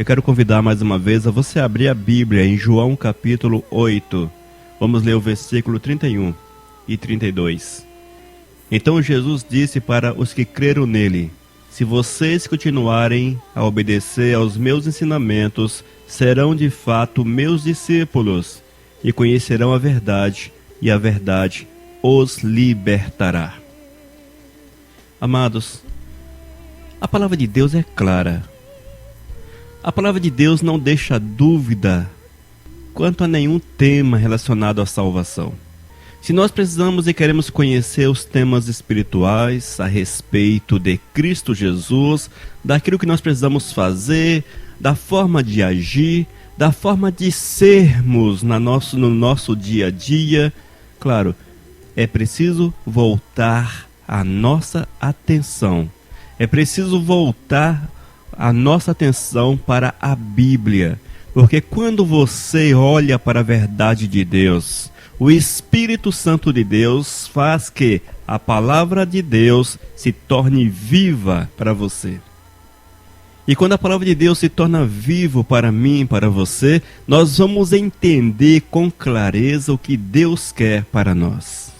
quero convidar mais uma vez a você abrir a Bíblia em João capítulo 8. Vamos ler o versículo 31 e 32. Então Jesus disse para os que creram nele: se vocês continuarem a obedecer aos meus ensinamentos, serão de fato meus discípulos e conhecerão a verdade, e a verdade os libertará. Amados, a palavra de Deus é clara. A palavra de Deus não deixa dúvida quanto a nenhum tema relacionado à salvação. Se nós precisamos e queremos conhecer os temas espirituais a respeito de Cristo Jesus, daquilo que nós precisamos fazer, da forma de agir, da forma de sermos no nosso dia a dia, claro, é preciso voltar a nossa atenção. É preciso voltar a nossa atenção para a Bíblia. Porque quando você olha para a verdade de Deus, o Espírito Santo de Deus faz que a palavra de Deus se torne viva para você. E quando a palavra de Deus se torna vivo para mim, para você, nós vamos entender com clareza o que Deus quer para nós.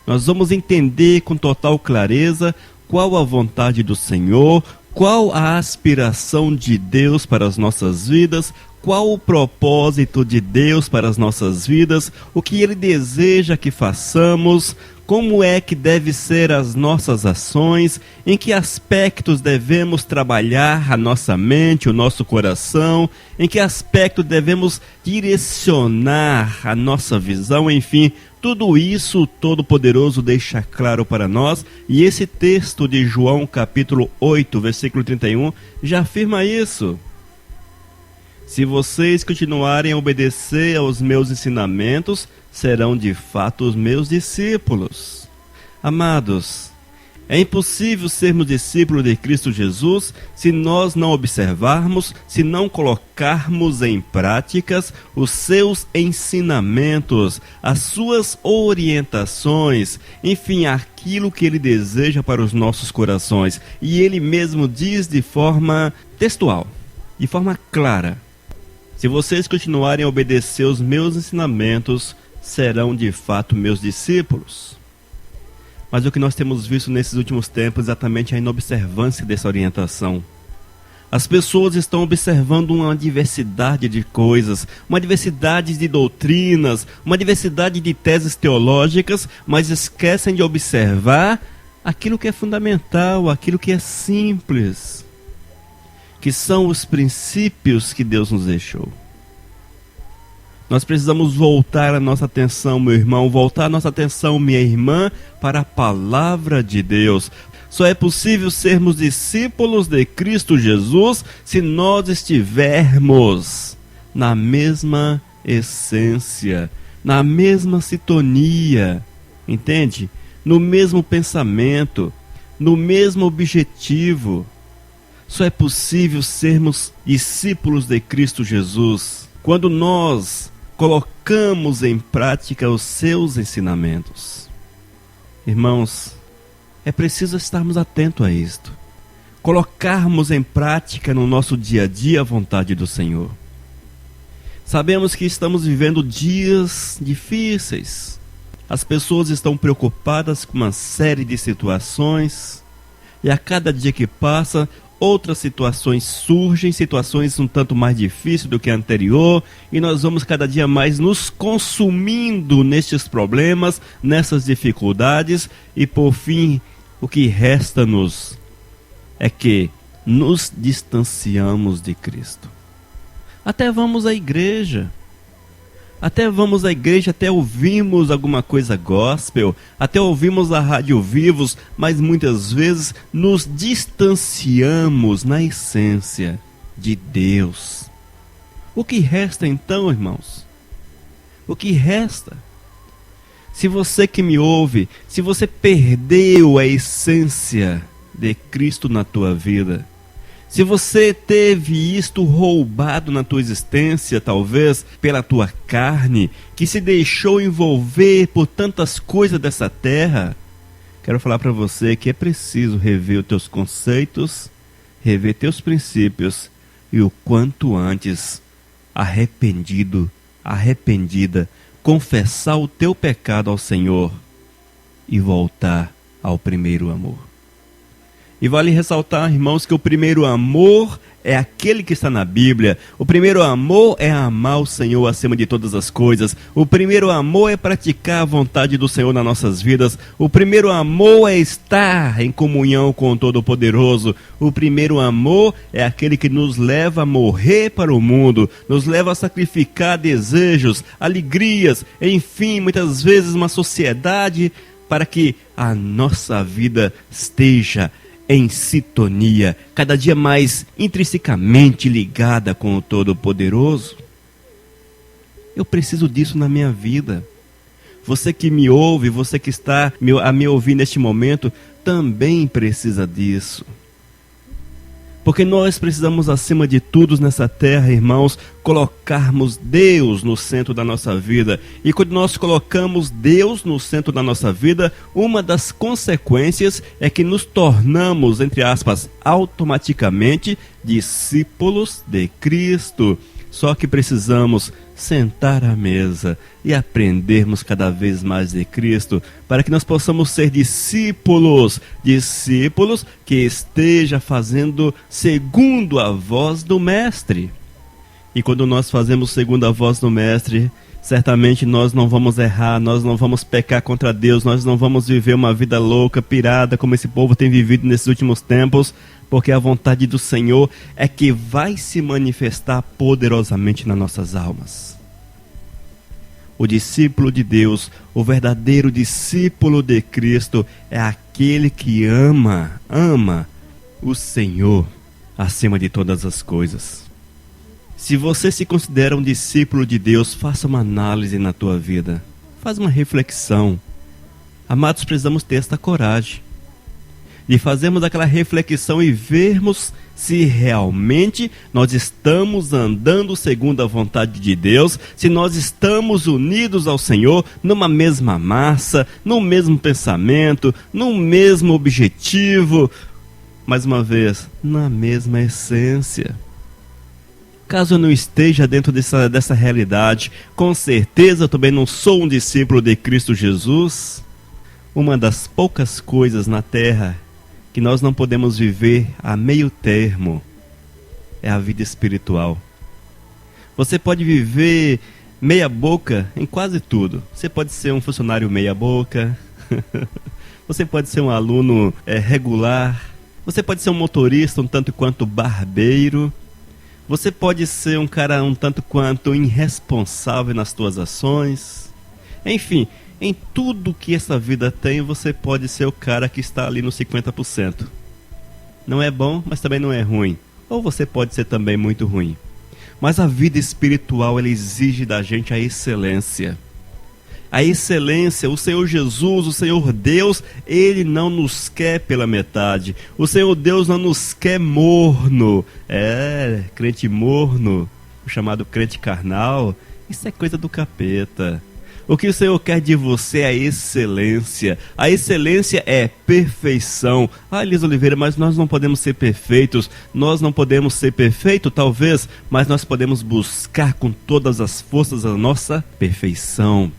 Nós vamos entender com total clareza qual a vontade do Senhor, qual a aspiração de Deus para as nossas vidas, qual o propósito de Deus para as nossas vidas, o que Ele deseja que façamos, como é que devem ser as nossas ações, em que aspectos devemos trabalhar a nossa mente, o nosso coração, em que aspecto devemos direcionar a nossa visão, enfim, tudo isso o Todo-Poderoso deixa claro para nós, e esse texto de João capítulo 8, versículo 31, já afirma isso. Se vocês continuarem a obedecer aos meus ensinamentos, serão de fato os meus discípulos. Amados, é impossível sermos discípulos de Cristo Jesus se nós não observarmos, se não colocarmos em práticas os seus ensinamentos, as suas orientações, enfim, aquilo que Ele deseja para os nossos corações. E Ele mesmo diz de forma textual, de forma clara: se vocês continuarem a obedecer os meus ensinamentos, serão de fato meus discípulos. Mas o que nós temos visto nesses últimos tempos é exatamente a inobservância dessa orientação. As pessoas estão observando uma diversidade de coisas, uma diversidade de doutrinas, uma diversidade de teses teológicas, mas esquecem de observar aquilo que é fundamental, aquilo que é simples, que são os princípios que Deus nos deixou. Nós precisamos voltar a nossa atenção, meu irmão, voltar a nossa atenção, minha irmã, para a palavra de Deus. Só é possível sermos discípulos de Cristo Jesus se nós estivermos na mesma essência, na mesma sintonia, entende? No mesmo pensamento, no mesmo objetivo. Só é possível sermos discípulos de Cristo Jesus quando nós colocamos em prática os seus ensinamentos. Irmãos, é preciso estarmos atentos a isto. Colocarmos em prática no nosso dia a dia a vontade do Senhor. Sabemos que estamos vivendo dias difíceis. As pessoas estão preocupadas com uma série de situações. E a cada dia que passa, outras situações surgem, situações um tanto mais difíceis do que a anterior, e nós vamos cada dia mais nos consumindo nestes problemas, nessas dificuldades, e por fim, o que resta-nos é que nos distanciamos de Cristo. Até vamos à igreja, até ouvimos alguma coisa gospel, até ouvimos a Rádio Vivos, mas muitas vezes nos distanciamos na essência de Deus. O que resta então, irmãos? O que resta? Se você que me ouve, se você perdeu a essência de Cristo na tua vida, se você teve isto roubado na tua existência, talvez pela tua carne, que se deixou envolver por tantas coisas dessa terra, quero falar para você que é preciso rever os teus conceitos, rever teus princípios, e o quanto antes, arrependido, arrependida, confessar o teu pecado ao Senhor e voltar ao primeiro amor. E vale ressaltar, irmãos, que o primeiro amor é aquele que está na Bíblia. O primeiro amor é amar o Senhor acima de todas as coisas. O primeiro amor é praticar a vontade do Senhor nas nossas vidas. O primeiro amor é estar em comunhão com o Todo-Poderoso. O primeiro amor é aquele que nos leva a morrer para o mundo, nos leva a sacrificar desejos, alegrias, enfim, muitas vezes uma sociedade para que a nossa vida esteja em sintonia, cada dia mais intrinsecamente ligada com o Todo-Poderoso. Eu preciso disso na minha vida. Você que me ouve, você que está a me ouvir neste momento, também precisa disso. Porque nós precisamos, acima de tudo nessa terra, irmãos, colocarmos Deus no centro da nossa vida. E quando nós colocamos Deus no centro da nossa vida, uma das consequências é que nos tornamos, entre aspas, automaticamente discípulos de Cristo. Só que precisamos sentar à mesa e aprendermos cada vez mais de Cristo, para que nós possamos ser discípulos que esteja fazendo segundo a voz do Mestre. E quando nós fazemos segundo a voz do Mestre, certamente nós não vamos errar, nós não vamos pecar contra Deus, nós não vamos viver uma vida louca, pirada, como esse povo tem vivido nesses últimos tempos, porque a vontade do Senhor é que vai se manifestar poderosamente nas nossas almas. O discípulo de Deus, o verdadeiro discípulo de Cristo, é aquele que ama o Senhor acima de todas as coisas. Se você se considera um discípulo de Deus, faça uma análise na tua vida. Faz uma reflexão. Amados, precisamos ter esta coragem de fazermos aquela reflexão e vermos se realmente nós estamos andando segundo a vontade de Deus, se nós estamos unidos ao Senhor numa mesma massa, num mesmo pensamento, num mesmo objetivo, mais uma vez, na mesma essência. Caso eu não esteja dentro dessa realidade, com certeza eu também não sou um discípulo de Cristo Jesus. Uma das poucas coisas na terra que nós não podemos viver a meio termo é a vida espiritual. Você pode viver meia boca em quase tudo. Você pode ser um funcionário meia boca, você pode ser um aluno regular, você pode ser um motorista um tanto quanto barbeiro, você pode ser um cara um tanto quanto irresponsável nas suas ações. Enfim, em tudo que essa vida tem, você pode ser o cara que está ali no 50%. Não é bom, mas também não é ruim. Ou você pode ser também muito ruim. Mas a vida espiritual, ela exige da gente a excelência. A excelência, o Senhor Jesus, o Senhor Deus, Ele não nos quer pela metade. O Senhor Deus não nos quer morno. Crente morno, o chamado crente carnal, isso é coisa do capeta. O que o Senhor quer de você é a excelência. A excelência é perfeição. Elis Oliveira, mas nós não podemos ser perfeitos. Nós não podemos ser perfeitos, talvez, mas nós podemos buscar com todas as forças a nossa perfeição.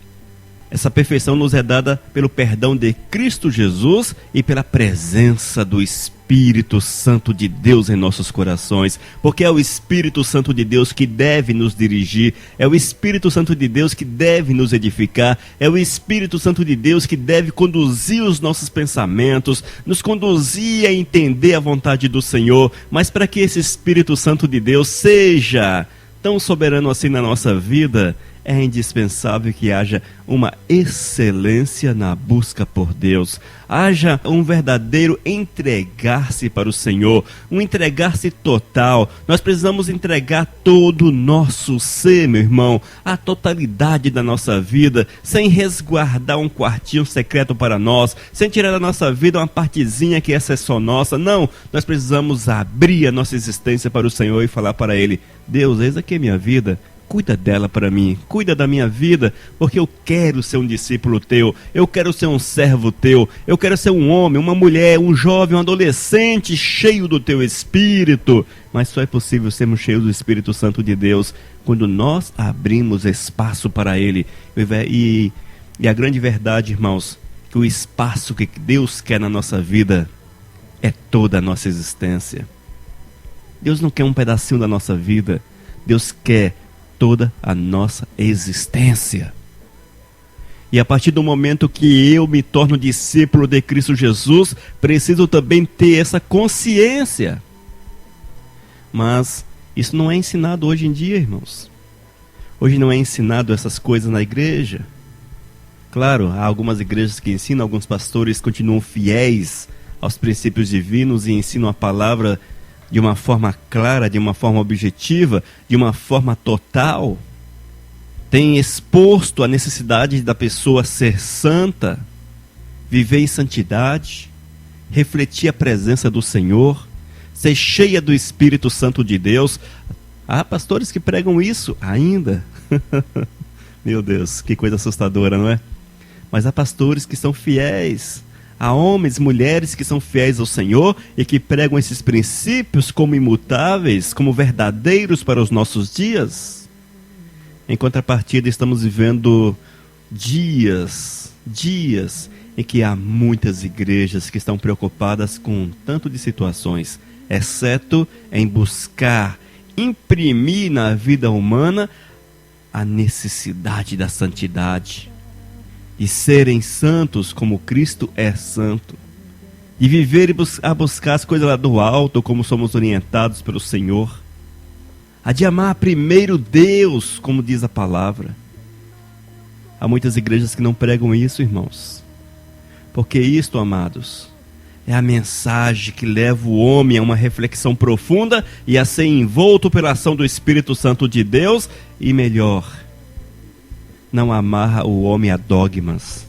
Essa perfeição nos é dada pelo perdão de Cristo Jesus e pela presença do Espírito Santo de Deus em nossos corações. Porque é o Espírito Santo de Deus que deve nos dirigir, é o Espírito Santo de Deus que deve nos edificar, é o Espírito Santo de Deus que deve conduzir os nossos pensamentos, nos conduzir a entender a vontade do Senhor. Mas para que esse Espírito Santo de Deus seja tão soberano assim na nossa vida, é indispensável que haja uma excelência na busca por Deus. Haja um verdadeiro entregar-se para o Senhor, um entregar-se total. Nós precisamos entregar todo o nosso ser, meu irmão, a totalidade da nossa vida, sem resguardar um quartinho secreto para nós, sem tirar da nossa vida uma partezinha que essa é só nossa. Não, nós precisamos abrir a nossa existência para o Senhor e falar para Ele: Deus, eis aqui a minha vida. cuida dela para mim, cuida da minha vida, porque eu quero ser um discípulo teu, eu quero ser um servo teu, eu quero ser um homem, uma mulher, um jovem, um adolescente cheio do teu Espírito. Mas só é possível sermos cheios do Espírito Santo de Deus quando nós abrimos espaço para Ele. E a grande verdade, irmãos, que o espaço que Deus quer na nossa vida é toda a nossa existência. Deus não quer um pedacinho da nossa vida, Deus quer toda a nossa existência. E a partir do momento que eu me torno discípulo de Cristo Jesus, preciso também ter essa consciência. Mas isso não é ensinado hoje em dia, irmãos. Hoje não é ensinado essas coisas na igreja. Claro, há algumas igrejas que ensinam, alguns pastores continuam fiéis aos princípios divinos e ensinam a palavra de uma forma clara, de uma forma objetiva, de uma forma total. Tem exposto a necessidade da pessoa ser santa, viver em santidade, refletir a presença do Senhor, ser cheia do Espírito Santo de Deus. Há pastores que pregam isso ainda. Meu Deus, que coisa assustadora, não é? Mas há pastores que são fiéis. Há homens, mulheres que são fiéis ao Senhor e que pregam esses princípios como imutáveis, como verdadeiros para os nossos dias. Em contrapartida, estamos vivendo dias em que há muitas igrejas que estão preocupadas com um tanto de situações, exceto em buscar imprimir na vida humana a necessidade da santidade. E serem santos como Cristo é santo. E viver a buscar as coisas lá do alto, como somos orientados pelo Senhor. A de amar primeiro Deus, como diz a palavra. Há muitas igrejas que não pregam isso, irmãos. Porque isto, amados, é a mensagem que leva o homem a uma reflexão profunda e a ser envolto pela ação do Espírito Santo de Deus. E melhor, não amarra o homem a dogmas.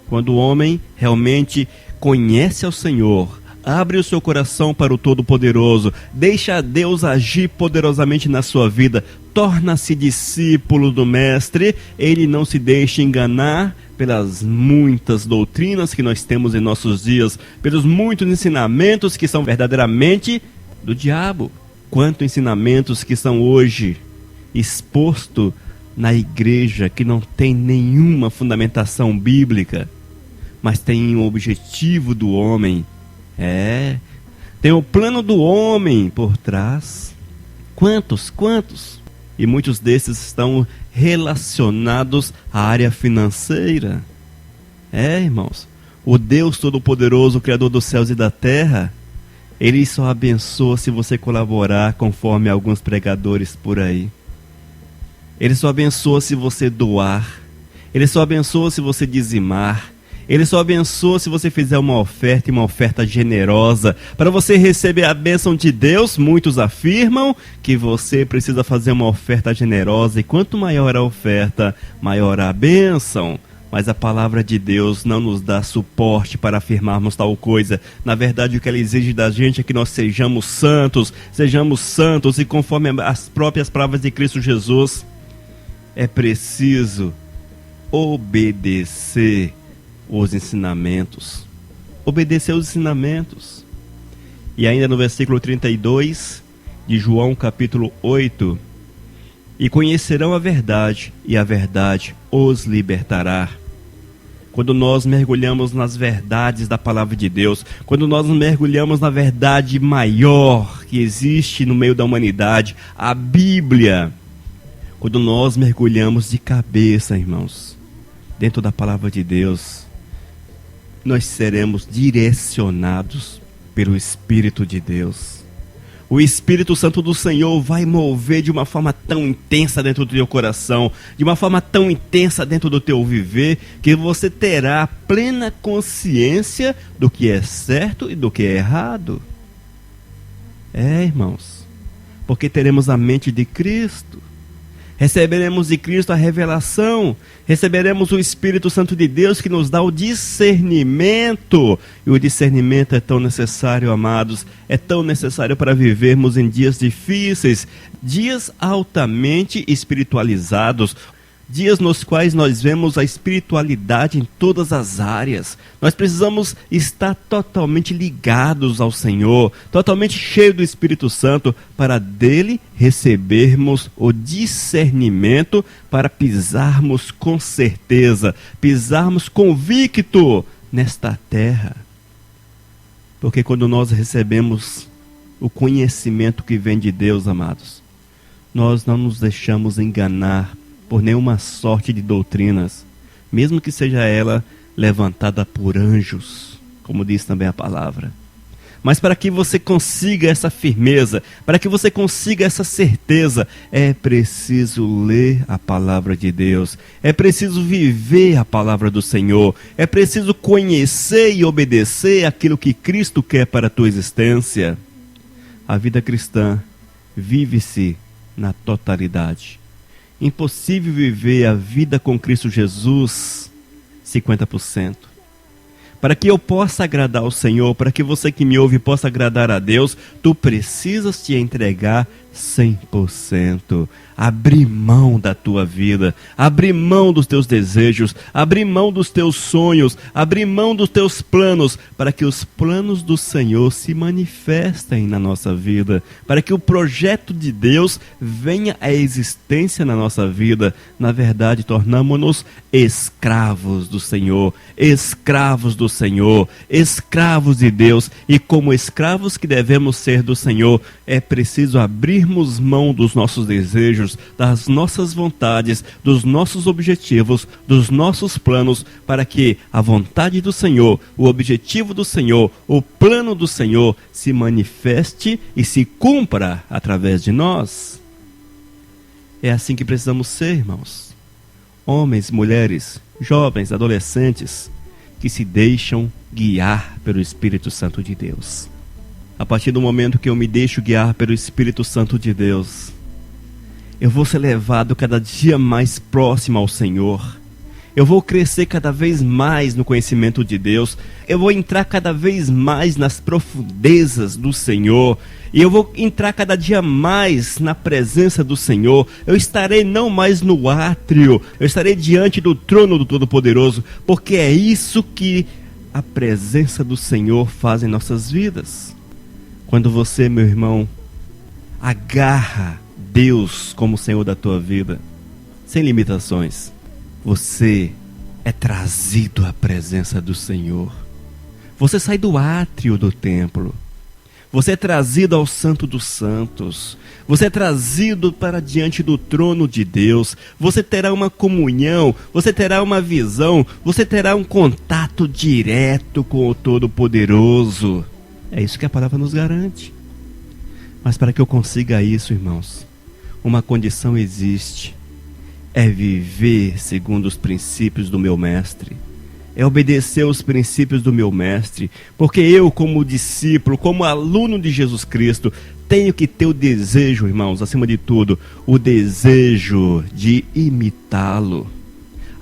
Quando o homem realmente conhece ao Senhor, abre o seu coração para o Todo-Poderoso, deixa Deus agir poderosamente na sua vida, torna-se discípulo do Mestre, ele não se deixa enganar pelas muitas doutrinas que nós temos em nossos dias, pelos muitos ensinamentos que são verdadeiramente do diabo. Quantos ensinamentos que são hoje expostos na igreja que não tem nenhuma fundamentação bíblica, mas tem um objetivo do homem. Tem o plano do homem por trás. Quantos? E muitos desses estão relacionados à área financeira. Irmãos, o Deus Todo-Poderoso, o Criador dos céus e da terra, Ele só abençoa se você colaborar, conforme alguns pregadores por aí. Ele só abençoa se você doar. Ele só abençoa se você dizimar. Ele só abençoa se você fizer uma oferta, e uma oferta generosa. Para você receber a bênção de Deus, muitos afirmam que você precisa fazer uma oferta generosa. E quanto maior a oferta, maior a bênção. Mas a palavra de Deus não nos dá suporte para afirmarmos tal coisa. Na verdade, o que ela exige da gente é que nós sejamos santos. E conforme as próprias palavras de Cristo Jesus, é preciso obedecer os ensinamentos. Obedecer os ensinamentos. E ainda no versículo 32 de João capítulo 8: e conhecerão a verdade, e a verdade os libertará. Quando nós mergulhamos nas verdades da palavra de Deus, quando nós mergulhamos na verdade maior que existe no meio da humanidade, a Bíblia, quando nós mergulhamos de cabeça, irmãos, dentro da palavra de Deus, nós seremos direcionados pelo Espírito de Deus. O Espírito Santo do Senhor vai mover de uma forma tão intensa dentro do teu coração, de uma forma tão intensa dentro do teu viver, que você terá plena consciência do que é certo e do que é errado. Irmãos, porque teremos a mente de Cristo. receberemos de Cristo a revelação, receberemos o Espírito Santo de Deus que nos dá o discernimento. E o discernimento é tão necessário, amados, é tão necessário para vivermos em dias difíceis, dias altamente espiritualizados, dias nos quais nós vemos a espiritualidade em todas as áreas. Nós precisamos estar totalmente ligados ao Senhor, totalmente cheios do Espírito Santo, para dele recebermos o discernimento para pisarmos com certeza, pisarmos convicto nesta terra. Porque quando nós recebemos o conhecimento que vem de Deus, amados, nós não nos deixamos enganar por nenhuma sorte de doutrinas, mesmo que seja ela levantada por anjos, como diz também a palavra. Mas para que você consiga essa firmeza, para que você consiga essa certeza, é preciso ler a palavra de Deus, é preciso viver a palavra do Senhor, é preciso conhecer e obedecer aquilo que Cristo quer para a tua existência. A vida cristã vive-se na totalidade. Impossível viver a vida com Cristo Jesus 50%. Para que eu possa agradar ao Senhor, para que você que me ouve possa agradar a Deus, tu precisas te entregar 100%. Abrir mão da tua vida, abrir mão dos teus desejos, abrir mão dos teus sonhos, abrir mão dos teus planos, para que os planos do Senhor se manifestem na nossa vida, para que o projeto de Deus venha à existência na nossa vida. Na verdade, tornamo-nos escravos do Senhor, escravos do Senhor, escravos de Deus, e como escravos que devemos ser do Senhor, é preciso abrirmos mão dos nossos desejos, das nossas vontades, dos nossos objetivos, dos nossos planos, para que a vontade do Senhor, o objetivo do Senhor, o plano do Senhor se manifeste e se cumpra através de nós. É assim que precisamos ser, irmãos. Homens, mulheres, jovens, adolescentes, que se deixam guiar pelo Espírito Santo de Deus. A partir do momento que eu me deixo guiar pelo Espírito Santo de Deus, eu vou ser levado cada dia mais próximo ao Senhor. Eu vou crescer cada vez mais no conhecimento de Deus. Eu vou entrar cada vez mais nas profundezas do Senhor. E eu vou entrar cada dia mais na presença do Senhor. Eu estarei não mais no átrio. Eu estarei diante do trono do Todo-Poderoso. Porque é isso que a presença do Senhor faz em nossas vidas. Quando você, meu irmão, agarra Deus como Senhor da tua vida, sem limitações, você é trazido à presença do Senhor. Você sai do átrio do templo. Você é trazido ao Santo dos Santos. Você é trazido para diante do trono de Deus. Você terá uma comunhão, você terá uma visão, você terá um contato direto com o Todo-Poderoso. É isso que a palavra nos garante. Mas para que eu consiga isso, irmãos, uma condição existe: é viver segundo os princípios do meu mestre, é obedecer os princípios do meu mestre, porque eu, como discípulo, como aluno de Jesus Cristo, tenho que ter o desejo, irmãos, acima de tudo, o desejo de imitá-lo.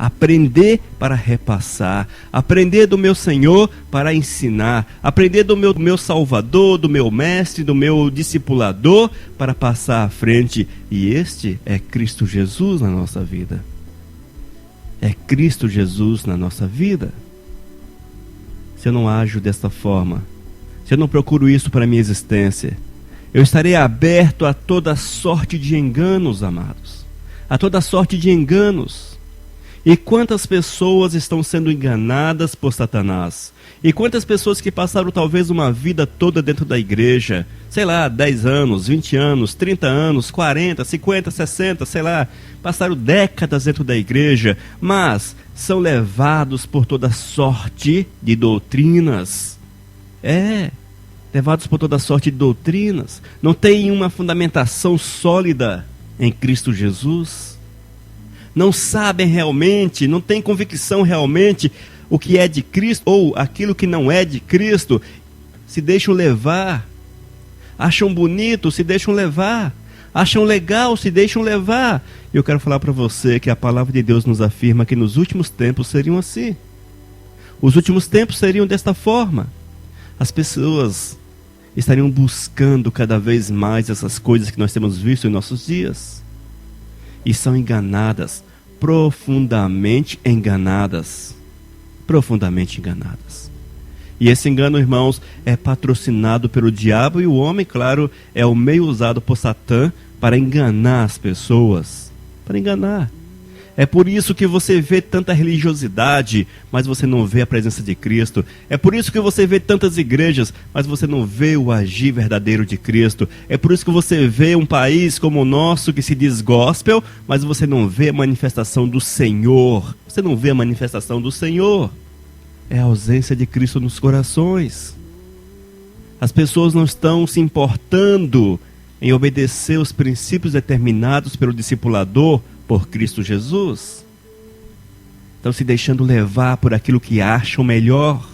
Aprender para repassar, aprender do meu Senhor para ensinar, aprender do meu Salvador, do meu mestre, do meu discipulador para passar à frente. E este é Cristo Jesus na nossa vida. É Cristo Jesus na nossa vida. Se eu não ajo desta forma, se eu não procuro isso para a minha existência, eu estarei aberto a toda sorte de enganos, amados. A toda sorte de enganos. E quantas pessoas estão sendo enganadas por Satanás? E quantas pessoas que passaram talvez uma vida toda dentro da igreja, sei lá, 10 anos, 20 anos, 30 anos, 40, 50, 60, sei lá, passaram décadas dentro da igreja, mas são levados por toda sorte de doutrinas. Levados por toda sorte de doutrinas. Não tem uma fundamentação sólida em Cristo Jesus. Não sabem realmente, não têm convicção realmente o que é de Cristo ou aquilo que não é de Cristo. Se deixam levar, acham bonito, se deixam levar. acham legal, se deixam levar. Eu quero falar para você que a palavra de Deus nos afirma que nos últimos tempos seriam assim. Os últimos tempos seriam desta forma. As pessoas estariam buscando cada vez mais essas coisas que nós temos visto em nossos dias. E são enganadas, profundamente enganadas. Profundamente enganadas. E esse engano, irmãos, é patrocinado pelo diabo, e o homem, claro, é o meio usado por Satã para enganar as pessoas. Para enganar. É por isso que você vê tanta religiosidade, mas você não vê a presença de Cristo. É por isso que você vê tantas igrejas, mas você não vê o agir verdadeiro de Cristo. É por isso que você vê um país como o nosso que se diz gospel, mas você não vê a manifestação do Senhor. Você não vê a manifestação do Senhor. É a ausência de Cristo nos corações. As pessoas não estão se importando em obedecer os princípios determinados pelo discipulador, por Cristo Jesus. Estão se deixando levar por aquilo que acham melhor,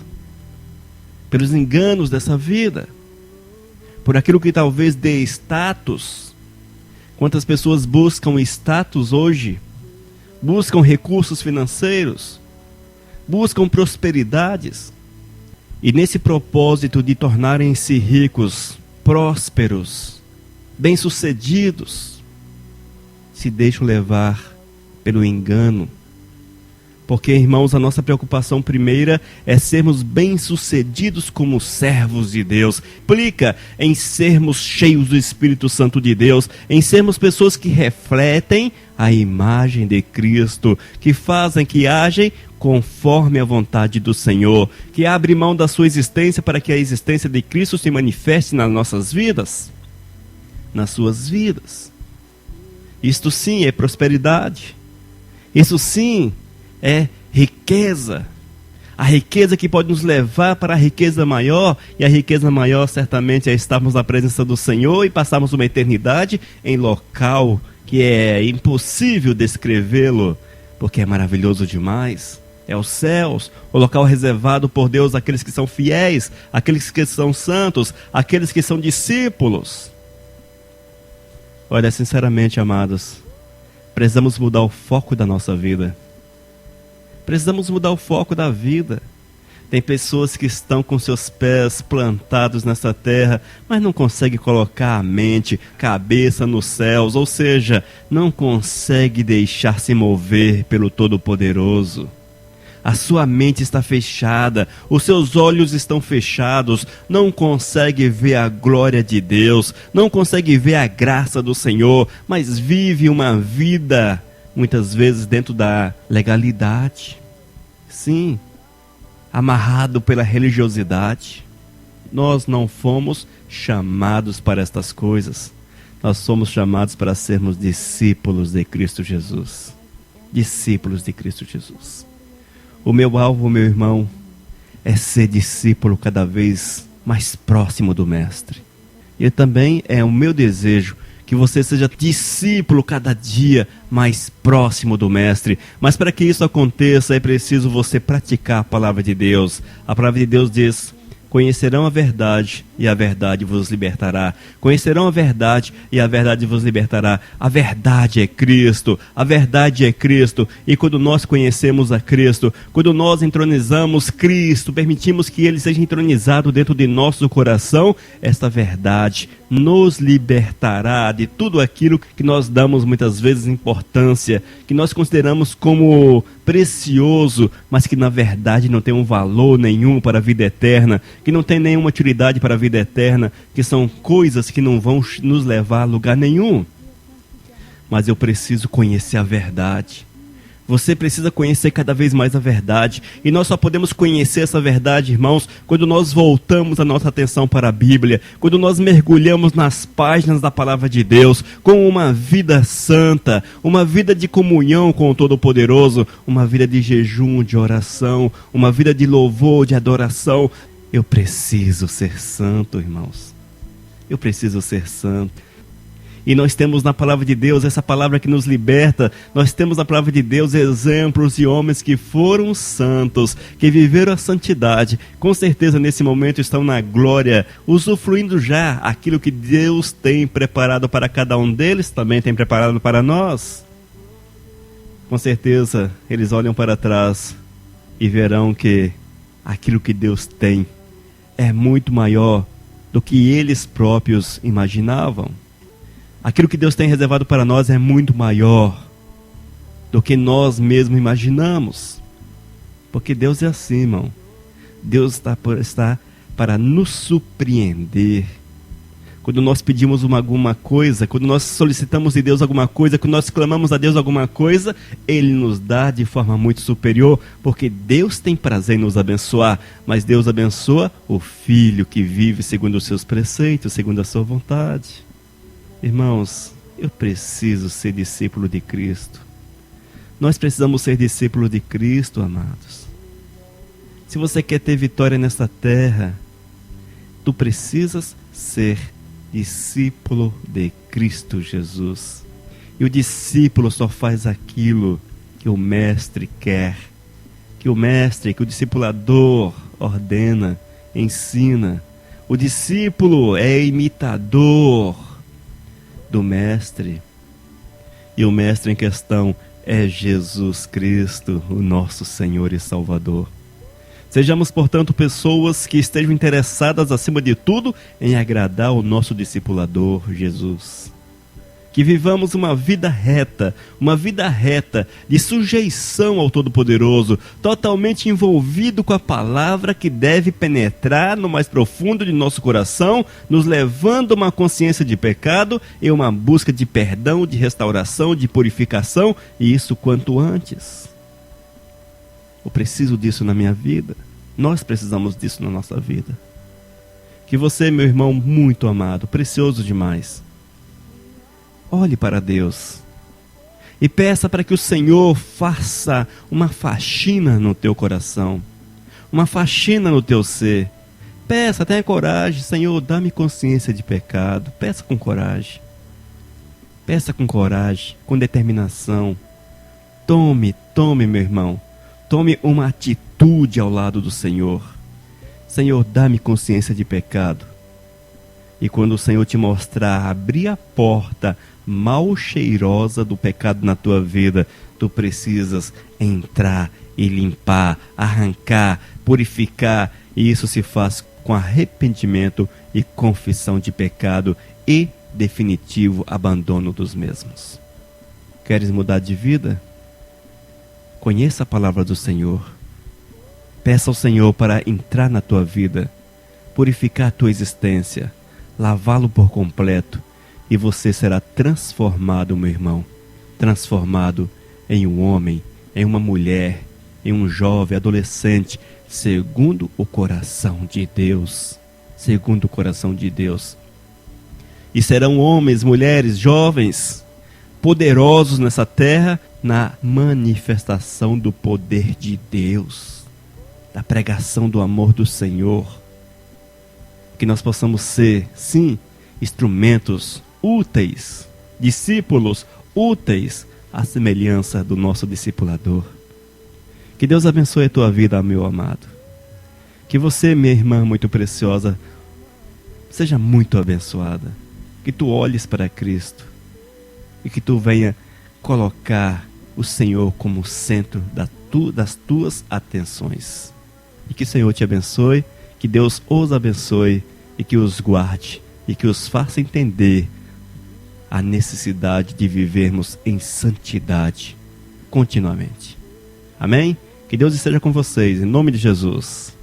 pelos enganos dessa vida, por aquilo que talvez dê status. Quantas pessoas buscam status hoje? Buscam recursos financeiros, buscam prosperidades, e nesse propósito de tornarem-se ricos, prósperos, bem-sucedidos, se deixam levar pelo engano. Porque, irmãos, a nossa preocupação primeira é sermos bem-sucedidos como servos de Deus. Implica em sermos cheios do Espírito Santo de Deus, em sermos pessoas que refletem a imagem de Cristo, que fazem, que agem conforme a vontade do Senhor, que abrem mão da sua existência para que a existência de Cristo se manifeste nas nossas vidas, nas suas vidas. Isto sim é prosperidade. Isso sim é riqueza. A riqueza que pode nos levar para a riqueza maior. E a riqueza maior certamente é estarmos na presença do Senhor e passarmos uma eternidade em local que é impossível descrevê-lo, porque é maravilhoso demais. É os céus, o local reservado por Deus àqueles que são fiéis, àqueles que são santos, àqueles que são discípulos. Olha, sinceramente, amados, precisamos mudar o foco da nossa vida. Precisamos mudar o foco da vida. Tem pessoas que estão com seus pés plantados nessa terra, mas não conseguem colocar a mente, cabeça nos céus, ou seja, não consegue deixar-se mover pelo Todo-Poderoso. A sua mente está fechada, os seus olhos estão fechados, não consegue ver a glória de Deus, não consegue ver a graça do Senhor, mas vive uma vida, muitas vezes dentro da legalidade. Sim, amarrado pela religiosidade. Nós não fomos chamados para estas coisas. Nós somos chamados para sermos discípulos de Cristo Jesus. Discípulos de Cristo Jesus. O meu alvo, meu irmão, é ser discípulo cada vez mais próximo do Mestre. E também é o meu desejo que você seja discípulo cada dia mais próximo do Mestre. Mas para que isso aconteça, é preciso você praticar a palavra de Deus. A palavra de Deus diz: conhecerão a verdade e a verdade vos libertará. Conhecerão a verdade e a verdade vos libertará. A verdade é Cristo. A verdade é Cristo. E quando nós conhecemos a Cristo, quando nós entronizamos Cristo, permitimos que Ele seja entronizado dentro de nosso coração, esta verdade nos libertará de tudo aquilo que nós damos muitas vezes importância, que nós consideramos como precioso, mas que na verdade não tem um valor nenhum para a vida eterna, que não tem nenhuma utilidade para a vida eterna, que são coisas que não vão nos levar a lugar nenhum. Mas eu preciso conhecer a verdade. Você precisa conhecer cada vez mais a verdade. E nós só podemos conhecer essa verdade, irmãos, quando nós voltamos a nossa atenção para a Bíblia, quando nós mergulhamos nas páginas da Palavra de Deus, com uma vida santa, uma vida de comunhão com o Todo-Poderoso, uma vida de jejum, de oração, uma vida de louvor, de adoração. Eu preciso ser santo, irmãos. Eu preciso ser santo. E nós temos na palavra de Deus essa palavra que nos liberta. Nós temos na palavra de Deus exemplos de homens que foram santos, que viveram a santidade. Com certeza nesse momento estão na glória, usufruindo já aquilo que Deus tem preparado para cada um deles, também tem preparado para nós. Com certeza eles olham para trás e verão que aquilo que Deus tem é muito maior do que eles próprios imaginavam. Aquilo que Deus tem reservado para nós é muito maior do que nós mesmos imaginamos. Porque Deus é assim, irmão. Deus está para nos surpreender. Quando nós pedimos alguma coisa, quando nós solicitamos de Deus alguma coisa, quando nós clamamos a Deus alguma coisa, Ele nos dá de forma muito superior, porque Deus tem prazer em nos abençoar, mas Deus abençoa o filho que vive segundo os seus preceitos, segundo a sua vontade. Irmãos, eu preciso ser discípulo de Cristo. Nós precisamos ser discípulo de Cristo, amados. Se você quer ter vitória nesta terra, tu precisas ser discípulo de Cristo Jesus. E o discípulo só faz aquilo que o mestre quer, que o discipulador ordena, ensina. O discípulo é imitador do mestre, e o mestre em questão é Jesus Cristo, o nosso Senhor e Salvador. Sejamos, portanto, pessoas que estejam interessadas, acima de tudo, em agradar o nosso discipulador, Jesus. Que vivamos uma vida reta de sujeição ao Todo-Poderoso, totalmente envolvido com a palavra que deve penetrar no mais profundo de nosso coração, nos levando a uma consciência de pecado e uma busca de perdão, de restauração, de purificação, e isso quanto antes. Eu preciso disso na minha vida. Nós precisamos disso na nossa vida. Que você, meu irmão muito amado, precioso demais, olhe para Deus e peça para que o Senhor faça uma faxina no teu coração, uma faxina no teu ser. Peça, tenha coragem. Senhor, dá-me consciência de pecado. Peça com coragem. Peça com coragem, com determinação. Tome, meu irmão. Tome uma atitude ao lado do Senhor. Senhor, dá-me consciência de pecado. E quando o Senhor te mostrar, abrir a porta mal cheirosa do pecado na tua vida, tu precisas entrar e limpar, arrancar, purificar. E isso se faz com arrependimento e confissão de pecado e definitivo abandono dos mesmos. Queres mudar de vida? Conheça a palavra do Senhor. Peça ao Senhor para entrar na tua vida, purificar a tua existência, lavá-lo por completo, e você será transformado, meu irmão, transformado em um homem, em uma mulher, em um jovem, adolescente, segundo o coração de Deus, segundo o coração de Deus. E serão homens, mulheres, jovens, poderosos nessa terra, na manifestação do poder de Deus, da pregação do amor do Senhor. Que nós possamos ser, sim, instrumentos úteis, discípulos úteis, à semelhança do nosso discipulador. Que Deus abençoe a tua vida, meu amado. Que você, minha irmã muito preciosa, seja muito abençoada. Que tu olhes para Cristo e que tu venha colocar o Senhor como centro das tuas atenções. E que o Senhor te abençoe, que Deus os abençoe e que os guarde e que os faça entender a necessidade de vivermos em santidade continuamente. Amém? Que Deus esteja com vocês, em nome de Jesus.